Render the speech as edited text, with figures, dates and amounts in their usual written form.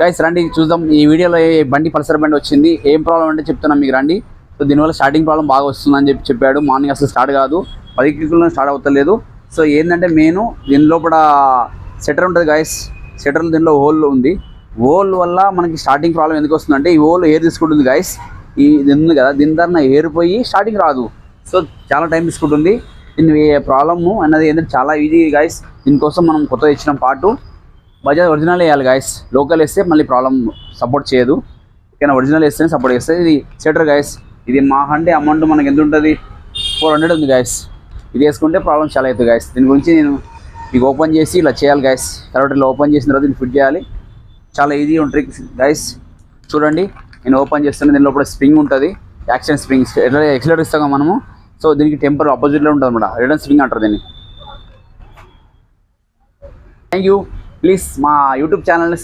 Guys రండి చూద్దాం ఈ వీడియోలో బండి పల్సర్ బండి వచ్చింది, ఏం ప్రాబ్లం అంటే చెప్తున్నాం మీకు రండి. సో దీనివల్ల స్టార్టింగ్ ప్రాబ్లం బాగా వస్తుందని చెప్పాడు. మార్నింగ్ అసలు స్టార్ట్ కాదు, 10 కిలోమీటర్లు స్టార్ట్ అవుతలేదు. సో ఏంటంటే మెయిన్ దీని లోపల సెటర్ ఉంటుంది గైస్, సెటర్ దీనిలో హోల్ ఉంది. హోల్ వల్ల మనకి స్టార్టింగ్ ప్రాబ్లం ఎందుకు వస్తుందంటే ఈ హోల్ ఎయిర్ తీసుకుంటుంది గైస్. ఇది ఉంది కదా, దీని ద్వారా ఎయిర్ పోయి స్టార్టింగ్ రాదు. సో చాలా టైం తీసుకుంటుంది. దీని ప్రాబ్లము అన్నది ఏంటంటే చాలా ఈజీ గైస్. దీనికోసం మనం కొత్తగా ఇచ్చిన పార్టు బజాజ్ ఒరిజినల్ వేయాలి గైస్. లోకల్ వేస్తే మళ్ళీ ప్రాబ్లం సపోర్ట్ చేయదు, కానీ ఒరిజినల్ వేస్తేనే సపోర్ట్ చేస్తుంది. ఇది సెటర్ గైస్, ఇది మా అంటే అమౌంట్ మనకి ఎంత ఉంటుంది, 400 ఉంది గైస్. ఇది వేసుకుంటే ప్రాబ్లం చాలా అవుతుంది గైస్. దీని గురించి నేను మీకు ఓపెన్ చేసి ఇలా చేయాలి గైస్. తర్వాత ఇలా ఓపెన్ చేసిన తర్వాత దీన్ని ఫిట్ చేయాలి. చాలా ఈజీ ఉంటుంది గైస్. చూడండి నేను ఓపెన్ చేస్తాను. దీని లోపల స్ప్రింగ్ ఉంటుంది, యాక్షన్ స్ప్రింగ్. ఎట్లా ఎక్సలేటర్ ఇస్తాం మనము. సో దీనికి టెంపర్ ఆపోజిట్లో ఉంటుంది అన్నమాట, రిటర్న్ స్ప్రింగ్ అంటారు దీన్ని. Thank you. ప్లీజ్ మా యూట్యూబ్ ఛానల్ని